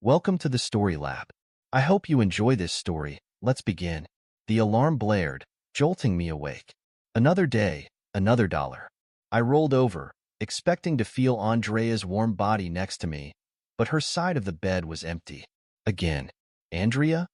Welcome to the Story Lab. I hope you enjoy this story. Let's begin. The alarm blared, jolting me awake. Another day, another dollar. I rolled over, expecting to feel Andrea's warm body next to me, but her side of the bed was empty. Again. Andrea?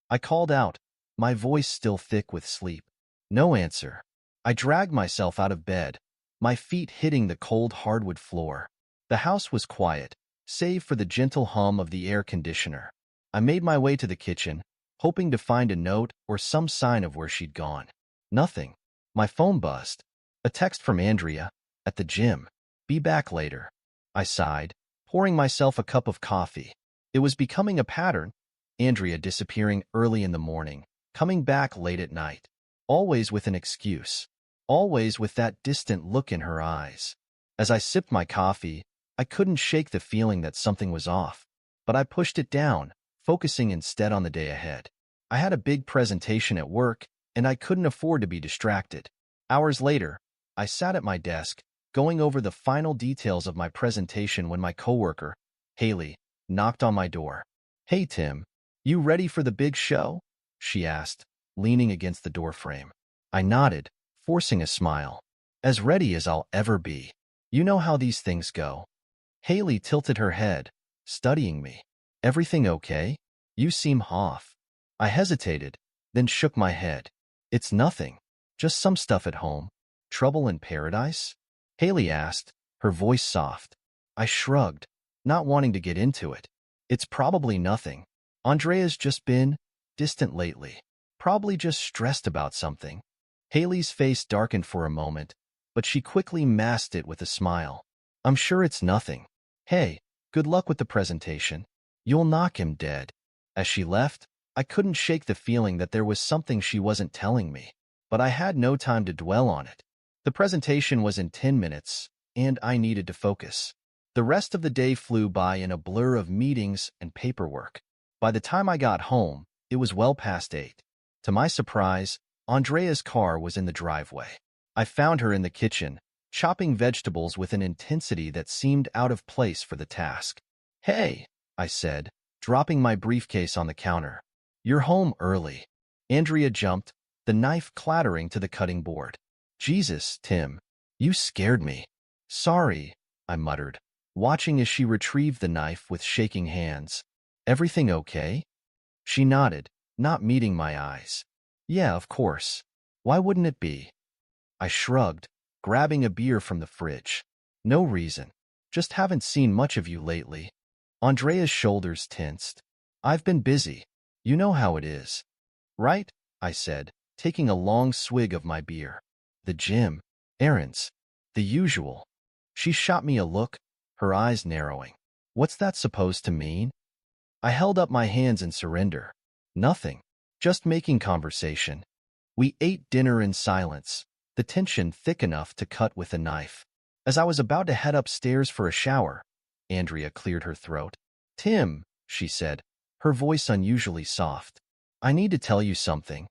I called out, my voice still thick with sleep. No answer. I dragged myself out of bed, my feet hitting the cold hardwood floor. The house was quiet, save for the gentle hum of the air conditioner. I made my way to the kitchen, hoping to find a note or some sign of where she'd gone. Nothing. My phone buzzed. A text from Andrea, at the gym. Be back later. I sighed, pouring myself a cup of coffee. It was becoming a pattern. Andrea disappearing early in the morning, coming back late at night. Always with an excuse. Always with that distant look in her eyes. As I sipped my coffee, I couldn't shake the feeling that something was off, but I pushed it down, focusing instead on the day ahead. I had a big presentation at work, and I couldn't afford to be distracted. Hours later, I sat at my desk, going over the final details of my presentation when my coworker, Haley, knocked on my door. Hey, Tim, you ready for the big show? She asked, leaning against the doorframe. I nodded, forcing a smile. As ready as I'll ever be. You know how these things go. Haley tilted her head, studying me. Everything okay? You seem off. I hesitated, then shook my head. It's nothing. Just some stuff at home. Trouble in paradise? Haley asked, her voice soft. I shrugged, not wanting to get into it. It's probably nothing. Andrea's just been distant lately. Probably just stressed about something. Haley's face darkened for a moment, but she quickly masked it with a smile. I'm sure it's nothing. Hey, good luck with the presentation. You'll knock him dead. As she left, I couldn't shake the feeling that there was something she wasn't telling me, but I had no time to dwell on it. The presentation was in 10 minutes, and I needed to focus. The rest of the day flew by in a blur of meetings and paperwork. By the time I got home, it was well past 8. To my surprise, Andrea's car was in the driveway. I found her in the kitchen, chopping vegetables with an intensity that seemed out of place for the task. Hey, I said, dropping my briefcase on the counter. You're home early. Andrea jumped, the knife clattering to the cutting board. Jesus, Tim, you scared me. Sorry, I muttered, watching as she retrieved the knife with shaking hands. Everything okay? She nodded, not meeting my eyes. Yeah, of course. Why wouldn't it be? I shrugged, grabbing a beer from the fridge. No reason. Just haven't seen much of you lately. Andrea's shoulders tensed. I've been busy. You know how it is. Right? I said, taking a long swig of my beer. The gym, errands, the usual. She shot me a look, her eyes narrowing. What's that supposed to mean? I held up my hands in surrender. Nothing. Just making conversation. We ate dinner in silence, the tension thick enough to cut with a knife. As I was about to head upstairs for a shower, Andrea cleared her throat. Tim, she said, her voice unusually soft. I need to tell you something.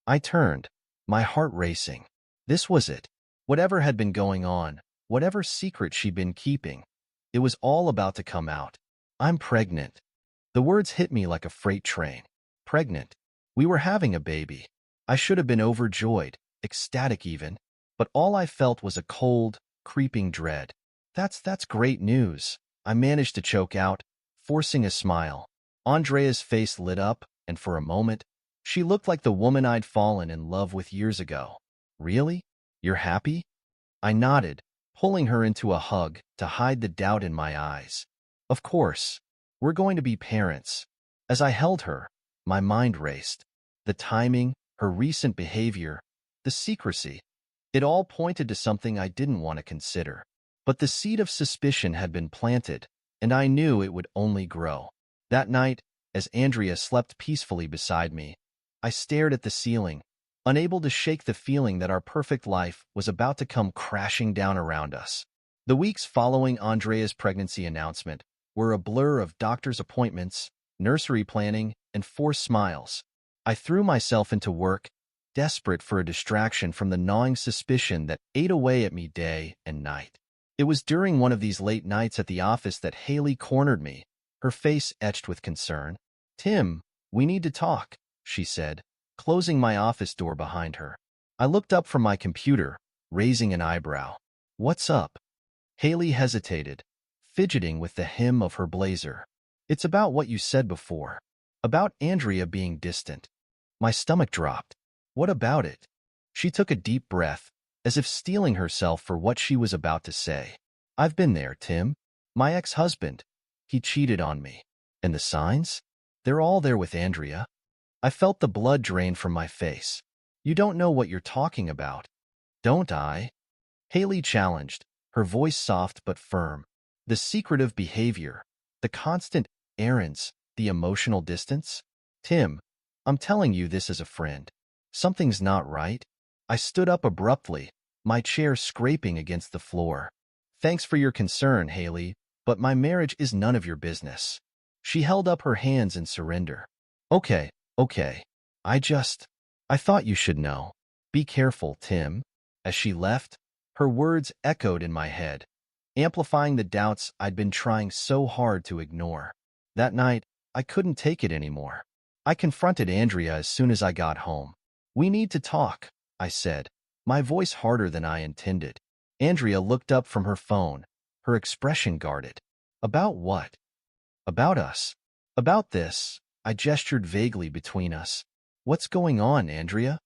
I turned, my heart racing. This was it. Whatever had been going on, whatever secret she'd been keeping, it was all about to come out. I'm pregnant. The words hit me like a freight train. Pregnant. We were having a baby. I should have been overjoyed, ecstatic even, but all I felt was a cold, creeping dread. That's great news. I managed to choke out, forcing a smile. Andrea's face lit up, and for a moment, she looked like the woman I'd fallen in love with years ago. Really? You're happy? I nodded, pulling her into a hug to hide the doubt in my eyes. Of course. We're going to be parents. As I held her, my mind raced. The timing, her recent behavior, the secrecy. It all pointed to something I didn't want to consider. But the seed of suspicion had been planted, and I knew it would only grow. That night, as Andrea slept peacefully beside me, I stared at the ceiling, unable to shake the feeling that our perfect life was about to come crashing down around us. The weeks following Andrea's pregnancy announcement were a blur of doctor's appointments, nursery planning, and forced smiles. I threw myself into work, desperate for a distraction from the gnawing suspicion that ate away at me day and night. It was during one of these late nights at the office that Haley cornered me, her face etched with concern. "Tim, we need to talk," she said, closing my office door behind her. I looked up from my computer, raising an eyebrow. "What's up?" Haley hesitated, fidgeting with the hem of her blazer. "It's about what you said before. About Andrea being distant." My stomach dropped. "What about it?" She took a deep breath, as if steeling herself for what she was about to say. "I've been there, Tim. My ex-husband. He cheated on me. And the signs? They're all there with Andrea." I felt the blood drain from my face. "You don't know what you're talking about." "Don't I?" Haley challenged, her voice soft but firm. "The secretive behavior, the constant errands, the emotional distance? Tim, I'm telling you this as a friend. Something's not right." I stood up abruptly, my chair scraping against the floor. "Thanks for your concern, Haley, but my marriage is none of your business." She held up her hands in surrender. Okay. I thought you should know. Be careful, Tim." As she left, her words echoed in my head, amplifying the doubts I'd been trying so hard to ignore. That night, I couldn't take it anymore. I confronted Andrea as soon as I got home. "We need to talk," I said, my voice harder than I intended. Andrea looked up from her phone, her expression guarded. "About what?" "About us. About this." I gestured vaguely between us. "What's going on, Andrea?"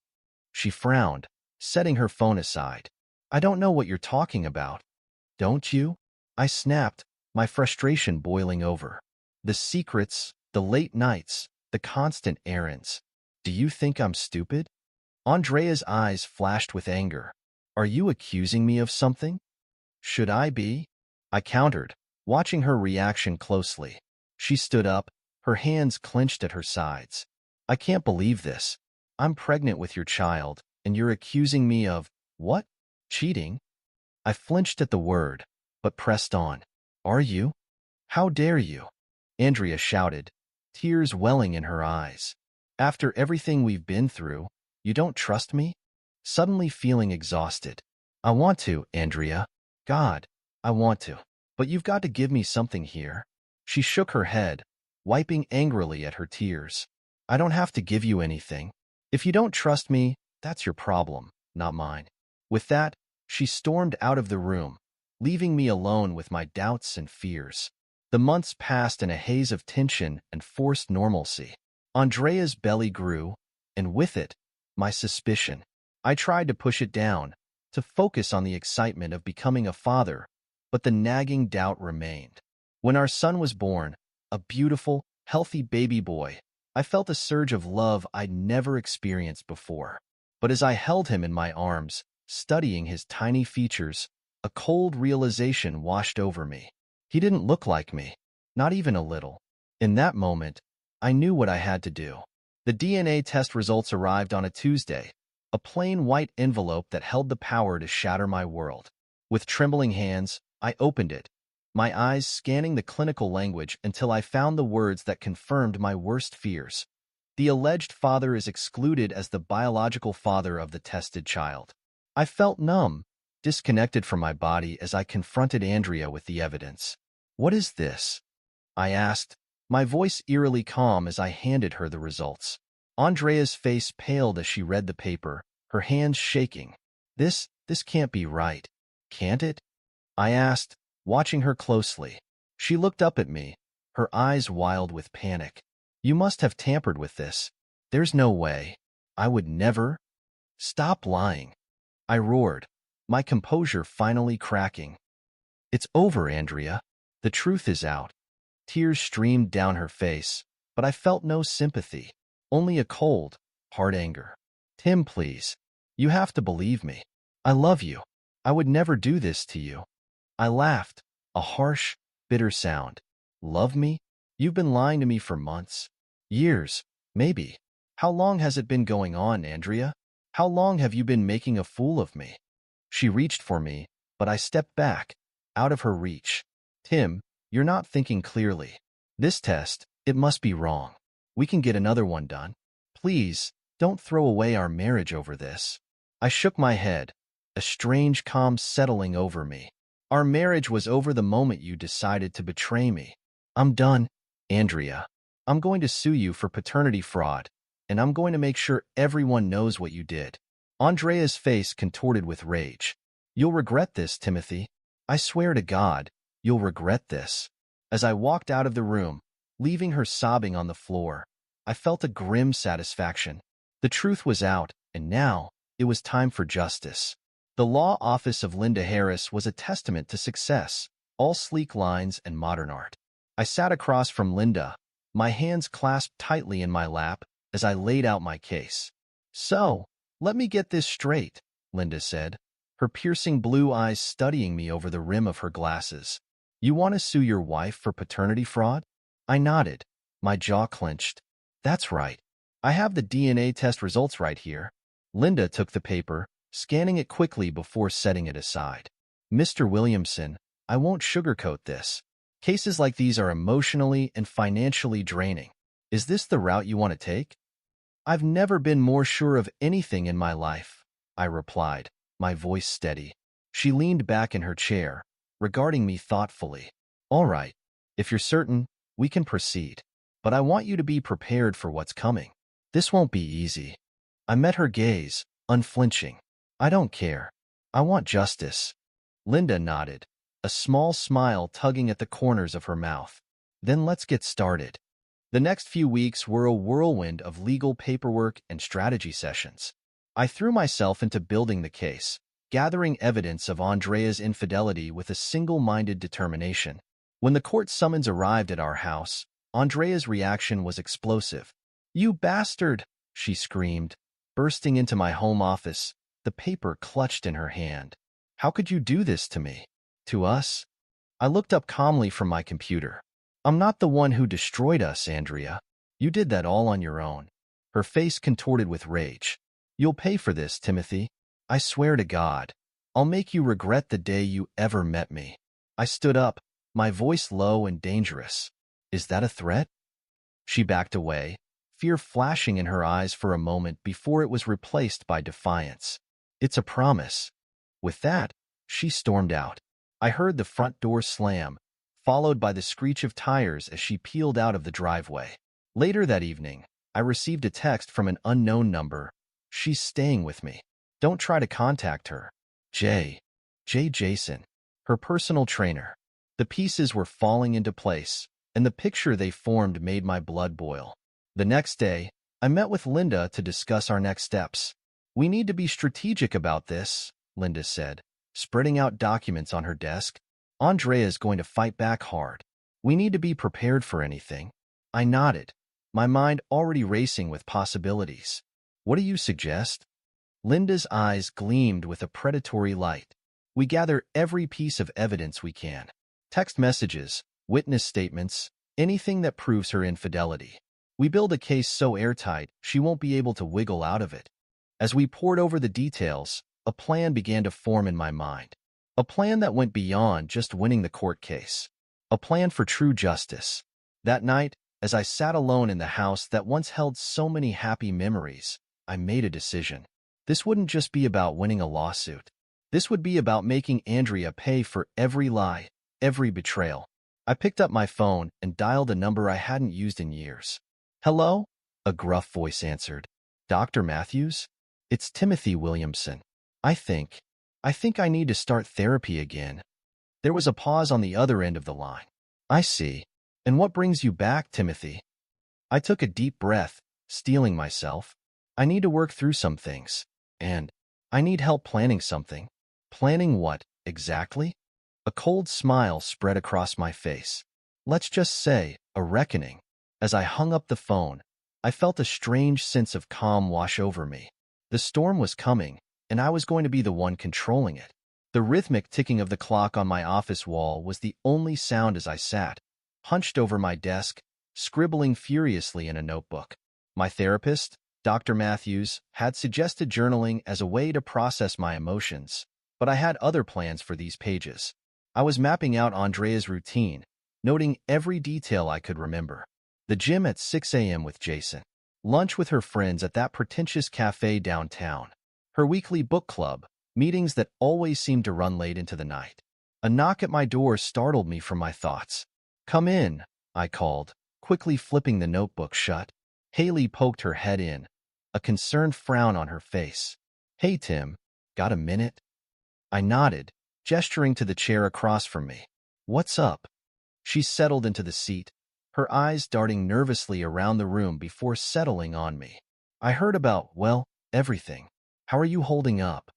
She frowned, setting her phone aside. "I don't know what you're talking about." "Don't you?" I snapped, my frustration boiling over. "The secrets, the late nights, the constant errands. Do you think I'm stupid?" Andrea's eyes flashed with anger. "Are you accusing me of something?" "Should I be?" I countered, watching her reaction closely. She stood up, her hands clenched at her sides. "I can't believe this. I'm pregnant with your child, and you're accusing me of, what? Cheating?" I flinched at the word, but pressed on. "Are you? How dare you?" Andrea shouted, tears welling in her eyes. "After everything we've been through, you don't trust me?" Suddenly feeling exhausted. "I want to, Andrea. God, I want to. But you've got to give me something here." She shook her head, wiping angrily at her tears. "I don't have to give you anything. If you don't trust me, that's your problem, not mine." With that, she stormed out of the room, leaving me alone with my doubts and fears. The months passed in a haze of tension and forced normalcy. Andrea's belly grew, and with it, my suspicion. I tried to push it down, to focus on the excitement of becoming a father, but the nagging doubt remained. When our son was born, a beautiful, healthy baby boy, I felt a surge of love I'd never experienced before. But as I held him in my arms, studying his tiny features, a cold realization washed over me. He didn't look like me, not even a little. In that moment, I knew what I had to do. The DNA test results arrived on a Tuesday, a plain white envelope that held the power to shatter my world. With trembling hands, I opened it, my eyes scanning the clinical language until I found the words that confirmed my worst fears. The alleged father is excluded as the biological father of the tested child. I felt numb, disconnected from my body as I confronted Andrea with the evidence. "What is this?" I asked, my voice eerily calm as I handed her the results. Andrea's face paled as she read the paper, her hands shaking. This can't be right, can't it?" I asked, watching her closely. She looked up at me, her eyes wild with panic. "You must have tampered with this. There's no way. I would never." "Stop lying," I roared, my composure finally cracking. "It's over, Andrea. The truth is out." Tears streamed down her face, but I felt no sympathy, only a cold, hard anger. "Tim, please. You have to believe me. I love you. I would never do this to you." I laughed, a harsh, bitter sound. "Love me? You've been lying to me for months. Years, maybe. How long has it been going on, Andrea? How long have you been making a fool of me?" She reached for me, but I stepped back, out of her reach. "Tim, you're not thinking clearly. This test, it must be wrong. We can get another one done. Please, don't throw away our marriage over this." I shook my head, a strange calm settling over me. "Our marriage was over the moment you decided to betray me. I'm done." Andrea, I'm going to sue you for paternity fraud, and I'm going to make sure everyone knows what you did. Andrea's face contorted with rage. You'll regret this, Timothy. I swear to God, you'll regret this. As I walked out of the room, leaving her sobbing on the floor, I felt a grim satisfaction. The truth was out, and now it was time for justice. The law office of Linda Harris was a testament to success, all sleek lines and modern art. I sat across from Linda, my hands clasped tightly in my lap as I laid out my case. So, let me get this straight, Linda said, her piercing blue eyes studying me over the rim of her glasses. You want to sue your wife for paternity fraud? I nodded, my jaw clenched. That's right. I have the DNA test results right here. Linda took the paper, scanning it quickly before setting it aside. Mr. Williamson, I won't sugarcoat this. Cases like these are emotionally and financially draining. Is this the route you want to take? I've never been more sure of anything in my life, I replied, my voice steady. She leaned back in her chair, regarding me thoughtfully. All right, if you're certain, we can proceed. But I want you to be prepared for what's coming. This won't be easy. I met her gaze, unflinching. I don't care. I want justice. Linda nodded, a small smile tugging at the corners of her mouth. Then let's get started. The next few weeks were a whirlwind of legal paperwork and strategy sessions. I threw myself into building the case, gathering evidence of Andrea's infidelity with a single-minded determination. When the court summons arrived at our house, Andrea's reaction was explosive. You bastard, she screamed, bursting into my home office, the paper clutched in her hand. How could you do this to me? To us? I looked up calmly from my computer. I'm not the one who destroyed us, Andrea. You did that all on your own. Her face contorted with rage. You'll pay for this, Timothy. I swear to God. I'll make you regret the day you ever met me. I stood up, my voice low and dangerous. Is that a threat? She backed away, fear flashing in her eyes for a moment before it was replaced by defiance. It's a promise. With that, she stormed out. I heard the front door slam, followed by the screech of tires as she peeled out of the driveway. Later that evening, I received a text from an unknown number. She's staying with me. Don't try to contact her. J. Jason, her personal trainer. The pieces were falling into place, and the picture they formed made my blood boil. The next day, I met with Linda to discuss our next steps. We need to be strategic about this, Linda said, spreading out documents on her desk. Andrea's going to fight back hard. We need to be prepared for anything. I nodded, my mind already racing with possibilities. What do you suggest? Linda's eyes gleamed with a predatory light. We gather every piece of evidence we can. Text messages, witness statements, anything that proves her infidelity. We build a case so airtight she won't be able to wiggle out of it. As we pored over the details, a plan began to form in my mind. A plan that went beyond just winning the court case. A plan for true justice. That night, as I sat alone in the house that once held so many happy memories, I made a decision. This wouldn't just be about winning a lawsuit. This would be about making Andrea pay for every lie, every betrayal. I picked up my phone and dialed a number I hadn't used in years. Hello? A gruff voice answered. Dr. Matthews? It's Timothy Williamson. I think I need to start therapy again. There was a pause on the other end of the line. I see. And what brings you back, Timothy? I took a deep breath, steeling myself. I need to work through some things. And I need help planning something. Planning what, exactly? A cold smile spread across my face. Let's just say, a reckoning. As I hung up the phone, I felt a strange sense of calm wash over me. The storm was coming, and I was going to be the one controlling it. The rhythmic ticking of the clock on my office wall was the only sound as I sat, hunched over my desk, scribbling furiously in a notebook. My therapist, Dr. Matthews, had suggested journaling as a way to process my emotions, but I had other plans for these pages. I was mapping out Andrea's routine, noting every detail I could remember. The gym at 6 a.m. with Jason. Lunch with her friends at that pretentious cafe downtown. Her weekly book club, meetings that always seemed to run late into the night. A knock at my door startled me from my thoughts. Come in, I called, quickly flipping the notebook shut. Haley poked her head in, a concerned frown on her face. "Hey, Tim, got a minute?" I nodded, gesturing to the chair across from me. "What's up?" She settled into the seat, her eyes darting nervously around the room before settling on me. "I heard about, well, everything. How are you holding up?"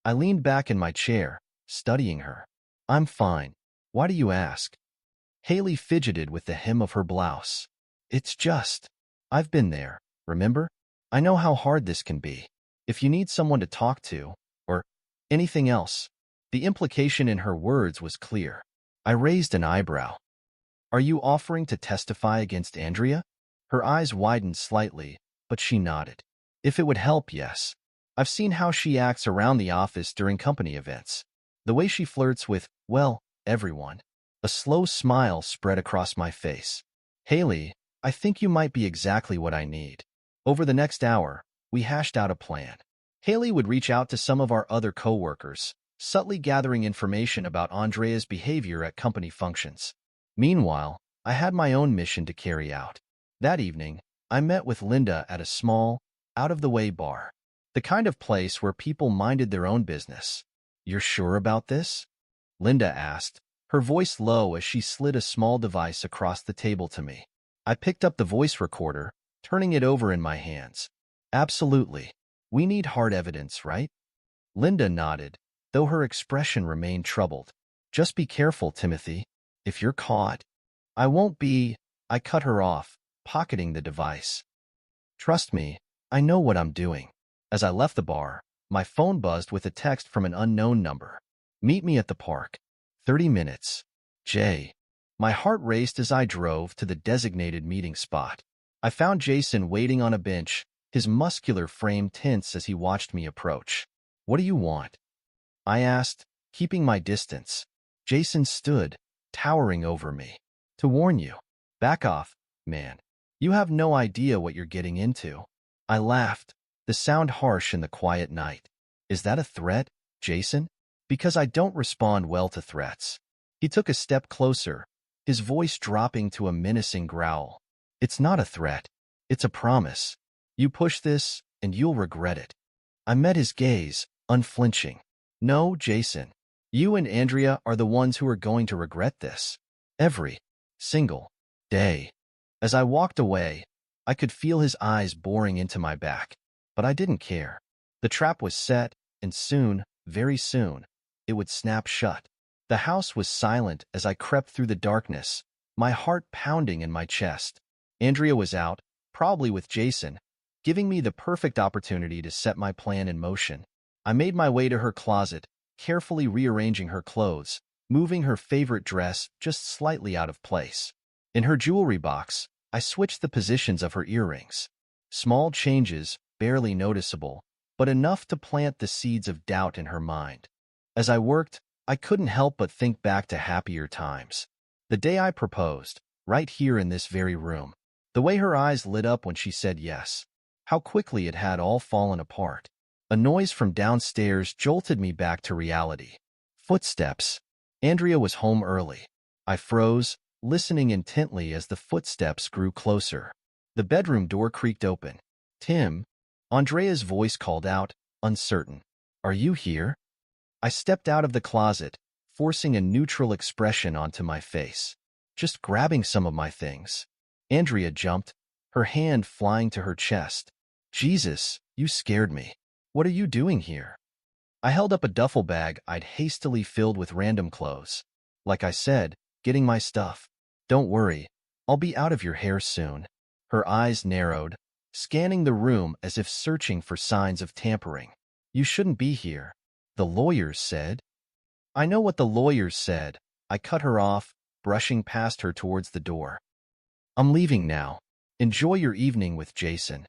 I leaned back in my chair, studying her. "I'm fine. Why do you ask?" Haley fidgeted with the hem of her blouse. "It's just, I've been there, remember? I know how hard this can be. If you need someone to talk to, or anything else." The implication in her words was clear. I raised an eyebrow. "Are you offering to testify against Andrea?" Her eyes widened slightly, but she nodded. "If it would help, yes. I've seen how she acts around the office during company events. The way she flirts with, well, everyone." A slow smile spread across my face. "Haley, I think you might be exactly what I need." Over the next hour, we hashed out a plan. Haley would reach out to some of our other coworkers, subtly gathering information about Andrea's behavior at company functions. Meanwhile, I had my own mission to carry out. That evening, I met with Linda at a small, out-of-the-way bar. The kind of place where people minded their own business. "You're sure about this?" Linda asked, her voice low as she slid a small device across the table to me. I picked up the voice recorder, turning it over in my hands. "Absolutely. We need hard evidence, right?" Linda nodded, though her expression remained troubled. "Just be careful, Timothy. If you're caught—" "I won't be," I cut her off, pocketing the device. "Trust me, I know what I'm doing." As I left the bar, my phone buzzed with a text from an unknown number. "Meet me at the park. 30 minutes. Jay." My heart raced as I drove to the designated meeting spot. I found Jason waiting on a bench, his muscular frame tense as he watched me approach. "What do you want?" I asked, keeping my distance. Jason stood, towering over me. "To warn you. Back off, man. You have no idea what you're getting into." I laughed, the sound harsh in the quiet night. "Is that a threat, Jason?" "Because I don't respond well to threats." He took a step closer, his voice dropping to a menacing growl. "It's not a threat. It's a promise. You push this, and you'll regret it." I met his gaze, unflinching. "No, Jason. You and Andrea are the ones who are going to regret this. Every single day." As I walked away, I could feel his eyes boring into my back, but I didn't care. The trap was set, and soon, very soon, it would snap shut. The house was silent as I crept through the darkness, my heart pounding in my chest. Andrea was out, probably with Jason, giving me the perfect opportunity to set my plan in motion. I made my way to her closet, carefully rearranging her clothes, moving her favorite dress just slightly out of place. In her jewelry box, I switched the positions of her earrings. Small changes, barely noticeable, but enough to plant the seeds of doubt in her mind. As I worked, I couldn't help but think back to happier times. The day I proposed, right here in this very room. The way her eyes lit up when she said yes. How quickly it had all fallen apart. A noise from downstairs jolted me back to reality. Footsteps. Andrea was home early. I froze, listening intently as the footsteps grew closer. The bedroom door creaked open. "Tim," Andrea's voice called out, uncertain. "Are you here?" I stepped out of the closet, forcing a neutral expression onto my face. "Just grabbing some of my things." Andrea jumped, her hand flying to her chest. "Jesus, you scared me. What are you doing here?" I held up a duffel bag I'd hastily filled with random clothes. "Like I said, getting my stuff. Don't worry, I'll be out of your hair soon." Her eyes narrowed, scanning the room as if searching for signs of tampering. "You shouldn't be here. The lawyers said." "I know what the lawyers said." I cut her off, brushing past her towards the door. "I'm leaving now. Enjoy your evening with Jason."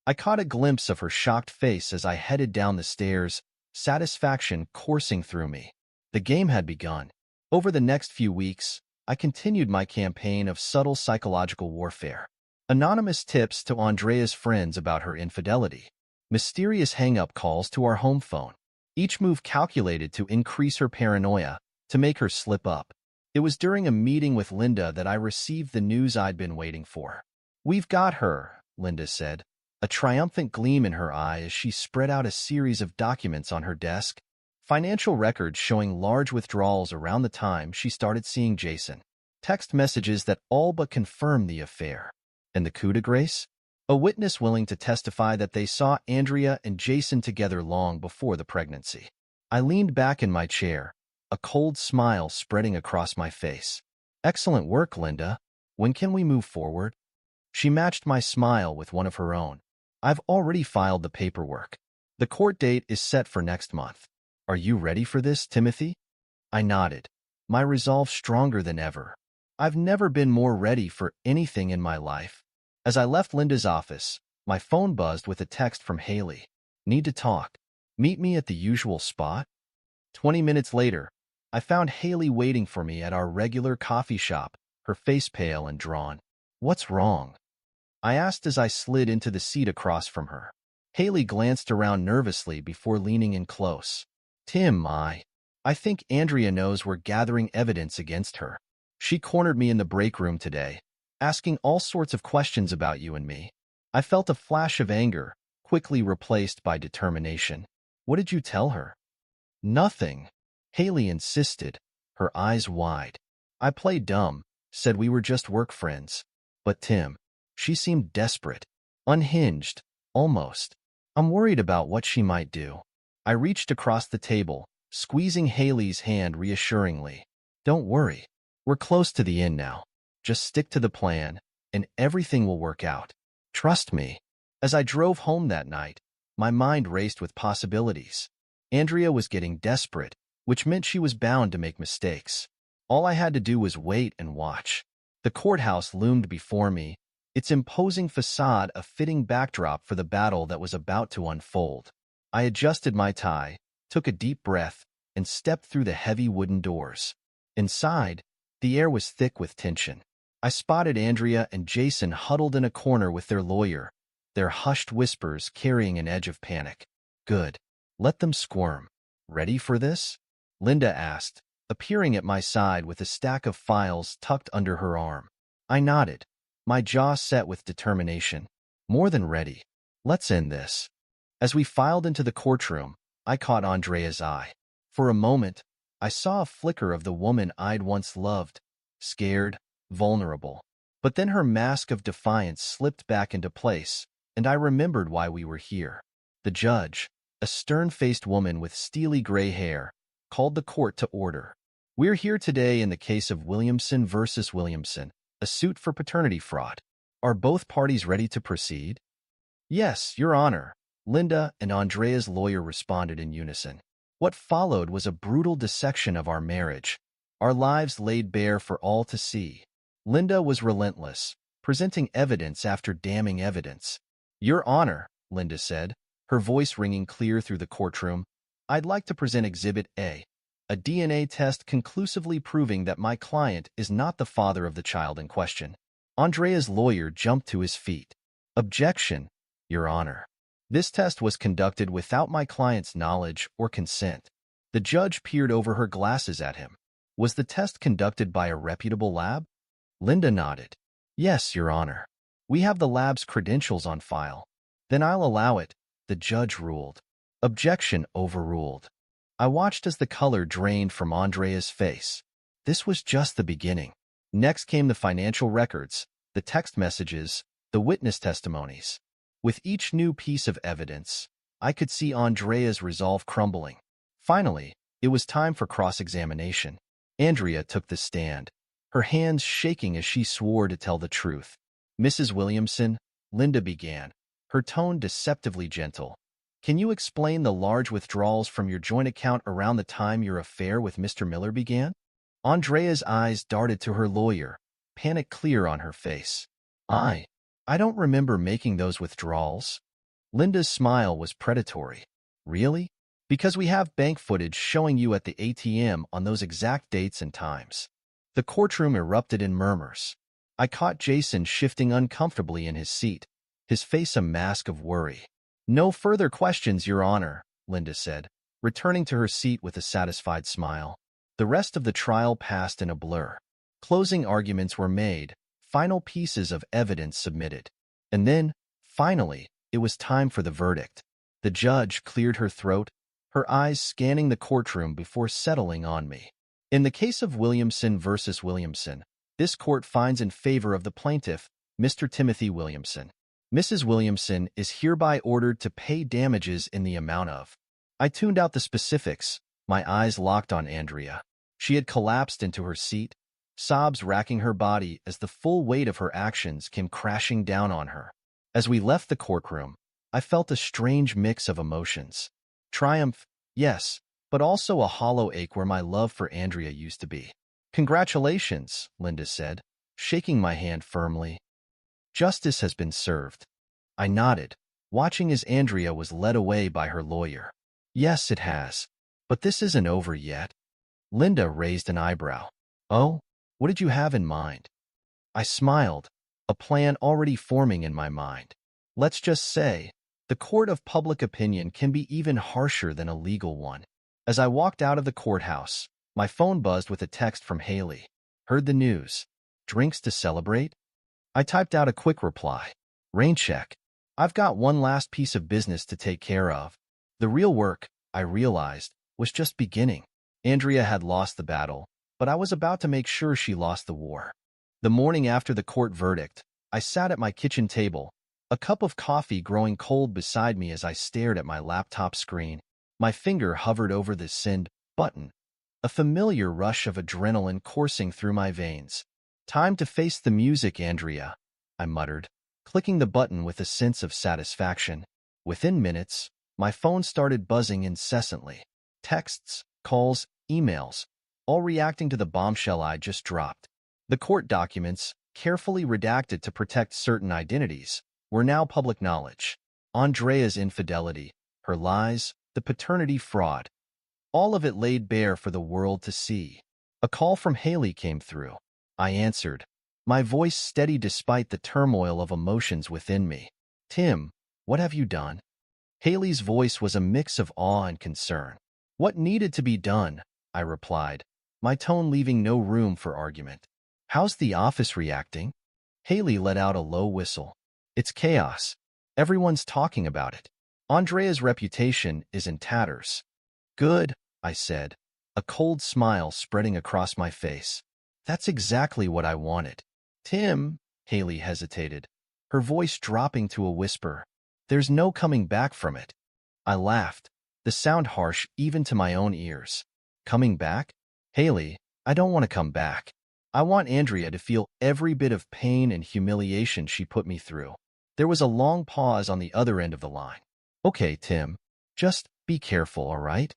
I caught a glimpse of her shocked face as I headed down the stairs, satisfaction coursing through me. The game had begun. Over the next few weeks, I continued my campaign of subtle psychological warfare. Anonymous tips to Andrea's friends about her infidelity. Mysterious hang-up calls to our home phone. Each move calculated to increase her paranoia, to make her slip up. It was during a meeting with Linda that I received the news I'd been waiting for. "We've got her," Linda said, a triumphant gleam in her eye as she spread out a series of documents on her desk, financial records showing large withdrawals around the time she started seeing Jason, text messages that all but confirmed the affair. And the coup de grace? A witness willing to testify that they saw Andrea and Jason together long before the pregnancy. I leaned back in my chair, a cold smile spreading across my face. "Excellent work, Linda. When can we move forward?" She matched my smile with one of her own. "I've already filed the paperwork. The court date is set for next month. Are you ready for this, Timothy?" I nodded, my resolve stronger than ever. I've never been more ready for anything in my life. As I left Linda's office, my phone buzzed with a text from Haley. "Need to talk. Meet me at the usual spot?" 20 minutes later, I found Haley waiting for me at our regular coffee shop, her face pale and drawn. "What's wrong?" I asked as I slid into the seat across from her. Haley glanced around nervously before leaning in close. "Tim, I think Andrea knows we're gathering evidence against her. She cornered me in the break room today, asking all sorts of questions about you and me." I felt a flash of anger, quickly replaced by determination. "What did you tell her?" "Nothing," Haley insisted, her eyes wide. "I played dumb, said we were just work friends. But Tim," she seemed desperate, unhinged, almost. "I'm worried about what she might do." I reached across the table, squeezing Haley's hand reassuringly. "Don't worry. We're close to the end now. Just stick to the plan, and everything will work out. Trust me." As I drove home that night, my mind raced with possibilities. Andrea was getting desperate, which meant she was bound to make mistakes. All I had to do was wait and watch. The courthouse loomed before me, its imposing facade a fitting backdrop for the battle that was about to unfold. I adjusted my tie, took a deep breath, and stepped through the heavy wooden doors. Inside, the air was thick with tension. I spotted Andrea and Jason huddled in a corner with their lawyer, their hushed whispers carrying an edge of panic. "Good. Let them squirm. Ready for this?" Linda asked, appearing at my side with a stack of files tucked under her arm. I nodded, my jaw set with determination. "More than ready. Let's end this." As we filed into the courtroom, I caught Andrea's eye. For a moment, I saw a flicker of the woman I'd once loved, scared, vulnerable. But then her mask of defiance slipped back into place, and I remembered why we were here. The judge, a stern-faced woman with steely gray hair, called the court to order. "We're here today in the case of Williamson versus Williamson, a suit for paternity fraud. Are both parties ready to proceed?" "Yes, Your Honor," Linda and Andrea's lawyer responded in unison. What followed was a brutal dissection of our marriage, our lives laid bare for all to see. Linda was relentless, presenting evidence after damning evidence. "Your Honor," Linda said, her voice ringing clear through the courtroom, "I'd like to present Exhibit A, a DNA test conclusively proving that my client is not the father of the child in question." Andrea's lawyer jumped to his feet. "Objection, Your Honor. This test was conducted without my client's knowledge or consent." The judge peered over her glasses at him. "Was the test conducted by a reputable lab?" Linda nodded. "Yes, Your Honor. We have the lab's credentials on file." "Then I'll allow it," the judge ruled. Objection overruled. I watched as the color drained from Andrea's face. This was just the beginning. Next came the financial records, the text messages, the witness testimonies. With each new piece of evidence, I could see Andrea's resolve crumbling. Finally, it was time for cross-examination. Andrea took the stand, her hands shaking as she swore to tell the truth. "Mrs. Williamson," Linda began, her tone deceptively gentle, "can you explain the large withdrawals from your joint account around the time your affair with Mr. Miller began?" Andrea's eyes darted to her lawyer, panic clear on her face. I don't remember making those withdrawals." Linda's smile was predatory. "Really? Because we have bank footage showing you at the ATM on those exact dates and times." The courtroom erupted in murmurs. I caught Jason shifting uncomfortably in his seat, his face a mask of worry. "No further questions, Your Honor," Linda said, returning to her seat with a satisfied smile. The rest of the trial passed in a blur. Closing arguments were made, final pieces of evidence submitted. And then, finally, it was time for the verdict. The judge cleared her throat, her eyes scanning the courtroom before settling on me. In the case of Williamson versus Williamson, this court finds in favor of the plaintiff, Mr. Timothy Williamson. Mrs. Williamson is hereby ordered to pay damages in the amount of. I tuned out the specifics, my eyes locked on Andrea. She had collapsed into her seat, sobs racking her body as the full weight of her actions came crashing down on her. As we left the courtroom, I felt a strange mix of emotions. Triumph, yes, but also a hollow ache where my love for Andrea used to be. Congratulations, Linda said, shaking my hand firmly. Justice has been served. I nodded, watching as Andrea was led away by her lawyer. Yes, it has. But this isn't over yet. Linda raised an eyebrow. Oh, what did you have in mind? I smiled, a plan already forming in my mind. Let's just say, the court of public opinion can be even harsher than a legal one. As I walked out of the courthouse, my phone buzzed with a text from Haley. Heard the news. Drinks to celebrate? I typed out a quick reply. Rain check. I've got one last piece of business to take care of. The real work, I realized, was just beginning. Andrea had lost the battle, but I was about to make sure she lost the war. The morning after the court verdict, I sat at my kitchen table, a cup of coffee growing cold beside me as I stared at my laptop screen. My finger hovered over the send button, a familiar rush of adrenaline coursing through my veins. Time to face the music, Andrea, I muttered, clicking the button with a sense of satisfaction. Within minutes, my phone started buzzing incessantly. Texts, calls, emails, all reacting to the bombshell I just dropped. The court documents, carefully redacted to protect certain identities, were now public knowledge. Andrea's infidelity, her lies, the paternity fraud. All of it laid bare for the world to see. A call from Haley came through. I answered, my voice steady despite the turmoil of emotions within me. Tim, what have you done? Haley's voice was a mix of awe and concern. What needed to be done? I replied, my tone leaving no room for argument. How's the office reacting? Haley let out a low whistle. It's chaos. Everyone's talking about it. Andrea's reputation is in tatters. Good, I said, a cold smile spreading across my face. That's exactly what I wanted. Tim, Haley hesitated, her voice dropping to a whisper. There's no coming back from it. I laughed, the sound harsh even to my own ears. Coming back? Haley, I don't want to come back. I want Andrea to feel every bit of pain and humiliation she put me through. There was a long pause on the other end of the line. Okay, Tim, just be careful, all right?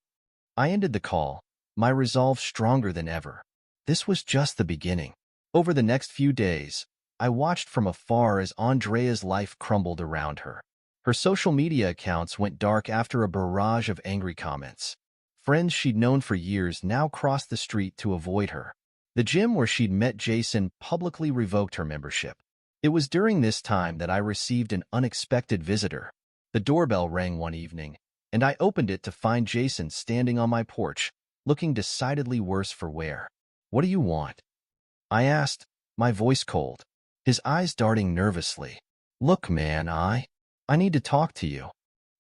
I ended the call, my resolve stronger than ever. This was just the beginning. Over the next few days, I watched from afar as Andrea's life crumbled around her. Her social media accounts went dark after a barrage of angry comments. Friends she'd known for years now crossed the street to avoid her. The gym where she'd met Jason publicly revoked her membership. It was during this time that I received an unexpected visitor. The doorbell rang one evening, and I opened it to find Jason standing on my porch, looking decidedly worse for wear. What do you want? I asked, my voice cold, his eyes darting nervously. Look, man, I need to talk to you.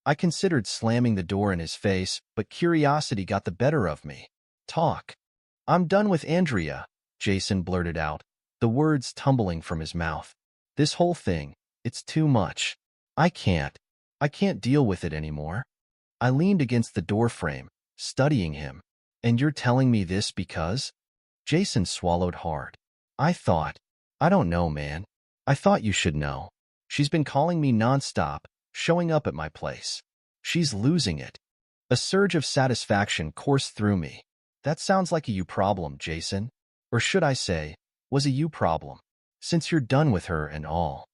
I considered slamming the door in his face, but curiosity got the better of me. Talk. I'm done with Andrea, Jason blurted out, the words tumbling from his mouth. This whole thing, it's too much. I can't deal with it anymore. I leaned against the doorframe, studying him. And you're telling me this because? Jason swallowed hard. I don't know, man. I thought you should know. She's been calling me nonstop, showing up at my place. She's losing it. A surge of satisfaction coursed through me. That sounds like a you problem, Jason. Or should I say, was a you problem, since you're done with her and all.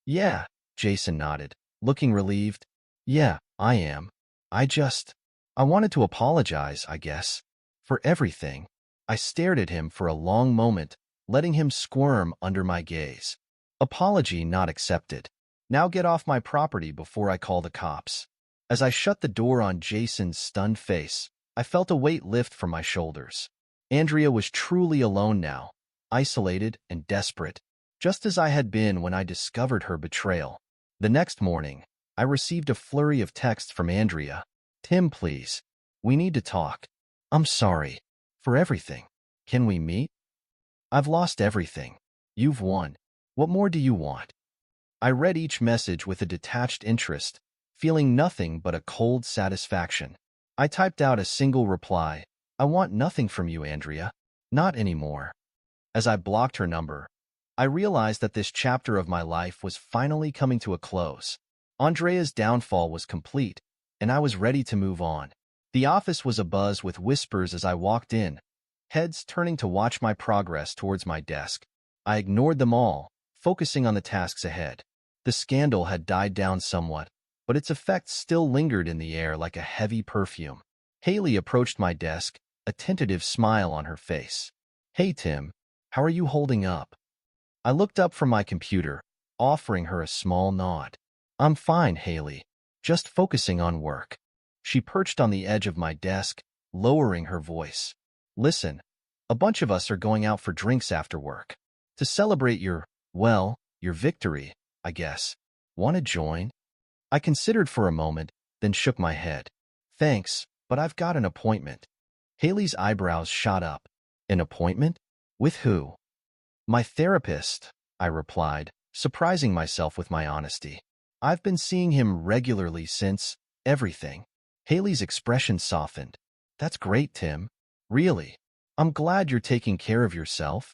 Yeah, Jason nodded, looking relieved. Yeah, I am. I wanted to apologize, I guess, for everything. I stared at him for a long moment, letting him squirm under my gaze. Apology not accepted. Now get off my property before I call the cops. As I shut the door on Jason's stunned face, I felt a weight lift from my shoulders. Andrea was truly alone now, isolated and desperate, just as I had been when I discovered her betrayal. The next morning, I received a flurry of texts from Andrea. Tim, please. We need to talk. I'm sorry. For everything. Can we meet? I've lost everything. You've won. What more do you want? I read each message with a detached interest, feeling nothing but a cold satisfaction. I typed out a single reply. I want nothing from you, Andrea. Not anymore. As I blocked her number, I realized that this chapter of my life was finally coming to a close. Andrea's downfall was complete, and I was ready to move on. The office was abuzz with whispers as I walked in, heads turning to watch my progress towards my desk. I ignored them all, focusing on the tasks ahead. The scandal had died down somewhat, but its effects still lingered in the air like a heavy perfume. Haley approached my desk, a tentative smile on her face. Hey, Tim, how are you holding up? I looked up from my computer, offering her a small nod. I'm fine, Haley. Just focusing on work. She perched on the edge of my desk, lowering her voice. Listen, a bunch of us are going out for drinks after work. To celebrate your victory, I guess. Want to join? I considered for a moment, then shook my head. Thanks, but I've got an appointment. Haley's eyebrows shot up. An appointment? With who? My therapist, I replied, surprising myself with my honesty. I've been seeing him regularly since everything. Haley's expression softened. That's great, Tim. Really. I'm glad you're taking care of yourself.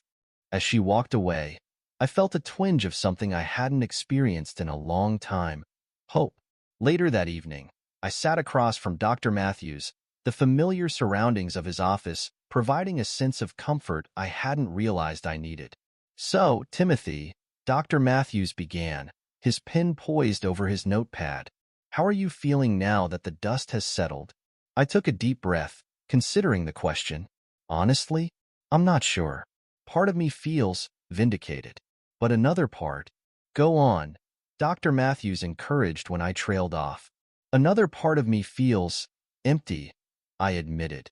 As she walked away, I felt a twinge of something I hadn't experienced in a long time. Hope. Later that evening, I sat across from Dr. Matthews, the familiar surroundings of his office providing a sense of comfort I hadn't realized I needed. So, Timothy, Dr. Matthews began, his pen poised over his notepad. How are you feeling now that the dust has settled? I took a deep breath, considering the question. Honestly, I'm not sure. Part of me feels vindicated. But another part, go on, Dr. Matthews encouraged when I trailed off. Another part of me feels empty, I admitted.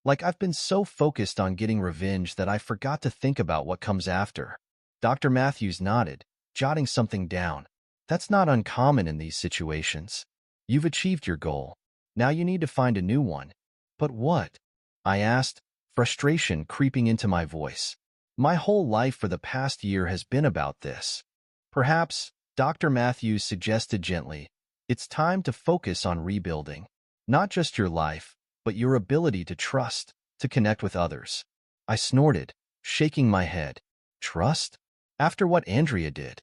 Like I've been so focused on getting revenge that I forgot to think about what comes after. Dr. Matthews nodded, jotting something down. That's not uncommon in these situations. You've achieved your goal. Now you need to find a new one. But what? I asked, frustration creeping into my voice. My whole life for the past year has been about this. Perhaps, Dr. Matthews suggested gently, it's time to focus on rebuilding. Not just your life, but your ability to trust, to connect with others. I snorted, shaking my head. Trust? After what Andrea did?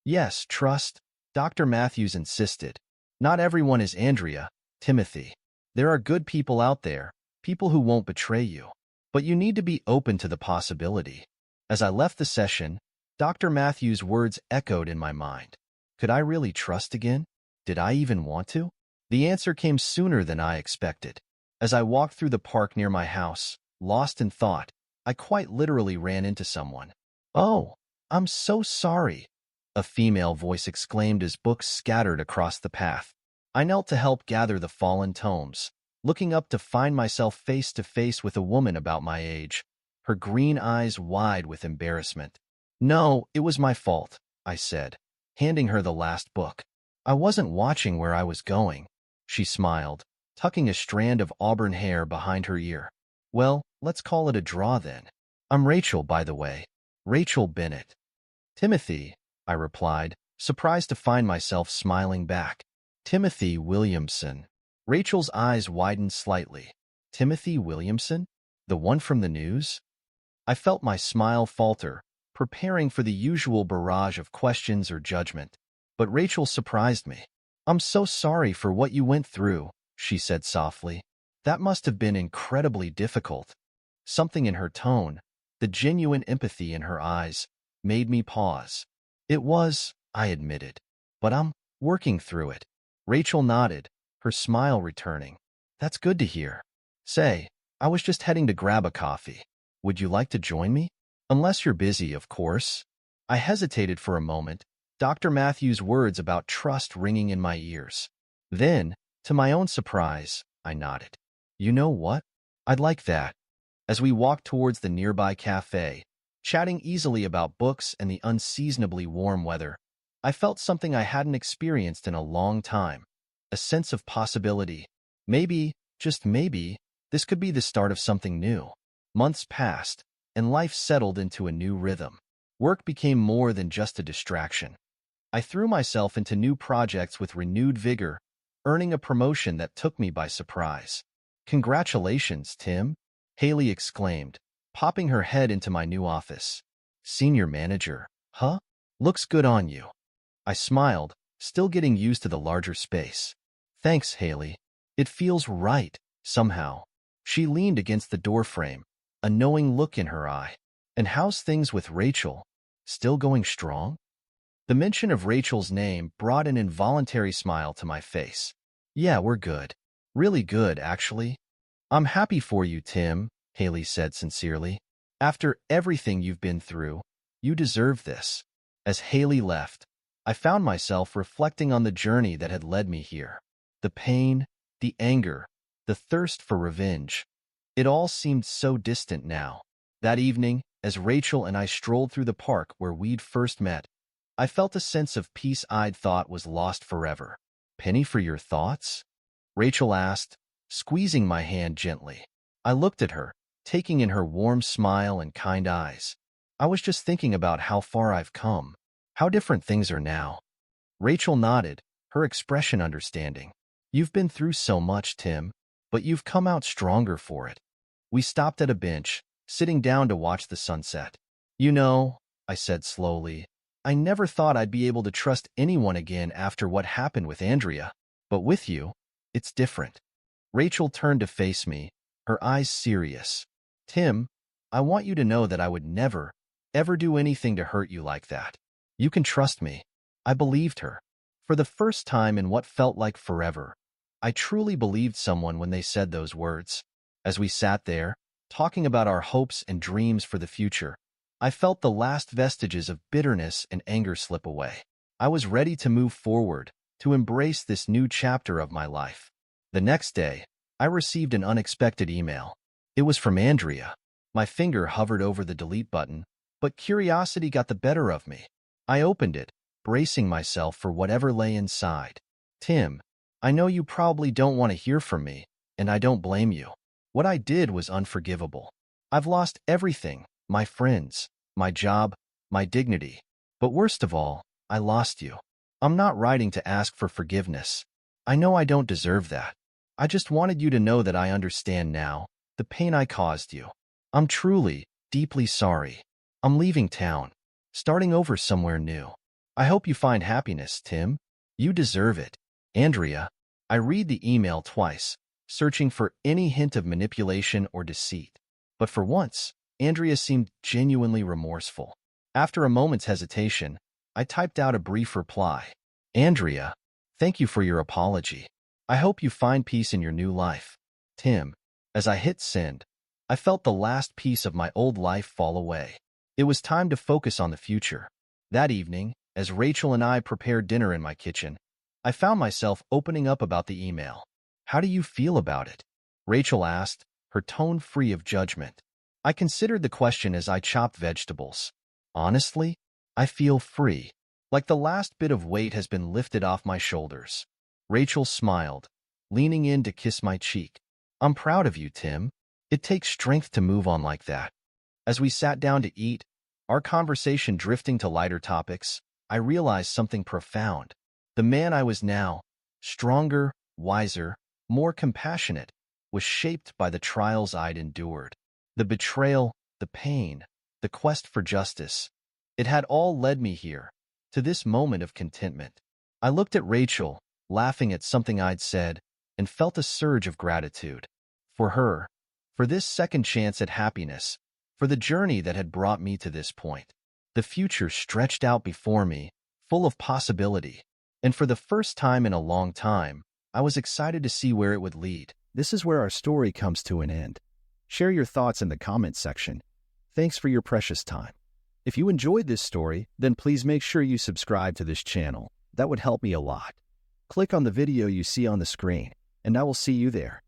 Yes, trust, Dr. Matthews insisted. Not everyone is Andrea, Timothy. There are good people out there, people who won't betray you. But you need to be open to the possibility. As I left the session, Dr. Matthews' words echoed in my mind. Could I really trust again? Did I even want to? The answer came sooner than I expected. As I walked through the park near my house, lost in thought, I quite literally ran into someone. Oh, I'm so sorry, a female voice exclaimed as books scattered across the path. I knelt to help gather the fallen tomes, looking up to find myself face to face with a woman about my age, her green eyes wide with embarrassment. No, it was my fault, I said, handing her the last book. I wasn't watching where I was going, she smiled, tucking a strand of auburn hair behind her ear. Well, let's call it a draw then. I'm Rachel, by the way. Rachel Bennett. Timothy, I replied, surprised to find myself smiling back. Timothy Williamson. Rachel's eyes widened slightly. Timothy Williamson? The one from the news? I felt my smile falter, preparing for the usual barrage of questions or judgment. But Rachel surprised me. I'm so sorry for what you went through, she said softly. That must have been incredibly difficult. Something in her tone, the genuine empathy in her eyes, made me pause. It was, I admitted, but I'm working through it. Rachel nodded, her smile returning. That's good to hear. Say, I was just heading to grab a coffee. Would you like to join me? Unless you're busy, of course. I hesitated for a moment, Dr. Matthews' words about trust ringing in my ears. Then, to my own surprise, I nodded. You know what? I'd like that. As we walked towards the nearby cafe, chatting easily about books and the unseasonably warm weather, I felt something I hadn't experienced in a long time, a sense of possibility. Maybe, just maybe, this could be the start of something new. Months passed, and life settled into a new rhythm. Work became more than just a distraction. I threw myself into new projects with renewed vigor, earning a promotion that took me by surprise. "Congratulations, Tim," Haley exclaimed, popping her head into my new office. "Senior manager, huh? Looks good on you." I smiled, still getting used to the larger space. "Thanks, Haley. It feels right, somehow." She leaned against the doorframe, a knowing look in her eye. "And how's things with Rachel? Still going strong?" The mention of Rachel's name brought an involuntary smile to my face. "Yeah, we're good. Really good, actually." "I'm happy for you, Tim," Haley said sincerely. "After everything you've been through, you deserve this." As Haley left, I found myself reflecting on the journey that had led me here. The pain, the anger, the thirst for revenge. It all seemed so distant now. That evening, as Rachel and I strolled through the park where we'd first met, I felt a sense of peace I'd thought was lost forever. "Penny for your thoughts?" Rachel asked, squeezing my hand gently. I looked at her, taking in her warm smile and kind eyes. "I was just thinking about how far I've come, how different things are now." Rachel nodded, her expression understanding. "You've been through so much, Tim, but you've come out stronger for it." We stopped at a bench, sitting down to watch the sunset. "You know," I said slowly, "I never thought I'd be able to trust anyone again after what happened with Andrea. But with you, it's different." Rachel turned to face me, her eyes serious. "Tim, I want you to know that I would never, ever do anything to hurt you like that. You can trust me." I believed her. For the first time in what felt like forever, I truly believed someone when they said those words. As we sat there, talking about our hopes and dreams for the future, I felt the last vestiges of bitterness and anger slip away. I was ready to move forward, to embrace this new chapter of my life. The next day, I received an unexpected email. It was from Andrea. My finger hovered over the delete button, but curiosity got the better of me. I opened it, bracing myself for whatever lay inside. "Tim, I know you probably don't want to hear from me, and I don't blame you. What I did was unforgivable. I've lost everything, my friends, my job, my dignity. But worst of all, I lost you. I'm not writing to ask for forgiveness. I know I don't deserve that. I just wanted you to know that I understand now, the pain I caused you. I'm truly, deeply sorry. I'm leaving town, starting over somewhere new. I hope you find happiness, Tim. You deserve it. Andrea." I read the email twice, searching for any hint of manipulation or deceit. But for once, Andrea seemed genuinely remorseful. After a moment's hesitation, I typed out a brief reply. "Andrea, thank you for your apology. I hope you find peace in your new life. Tim." As I hit send, I felt the last piece of my old life fall away. It was time to focus on the future. That evening, as Rachel and I prepared dinner in my kitchen, I found myself opening up about the email. "How do you feel about it?" Rachel asked, her tone free of judgment. I considered the question as I chopped vegetables. "Honestly, I feel free, like the last bit of weight has been lifted off my shoulders." Rachel smiled, leaning in to kiss my cheek. "I'm proud of you, Tim. It takes strength to move on like that." As we sat down to eat, our conversation drifting to lighter topics, I realized something profound. The man I was now, stronger, wiser, more compassionate, was shaped by the trials I'd endured. The betrayal, the pain, the quest for justice. It had all led me here, to this moment of contentment. I looked at Rachel, laughing at something I'd said, and felt a surge of gratitude. For her, for this second chance at happiness, for the journey that had brought me to this point. The future stretched out before me, full of possibility, and for the first time in a long time, I was excited to see where it would lead. This is where our story comes to an end. Share your thoughts in the comments section. Thanks for your precious time. If you enjoyed this story, then please make sure you subscribe to this channel. That would help me a lot. Click on the video you see on the screen, and I will see you there.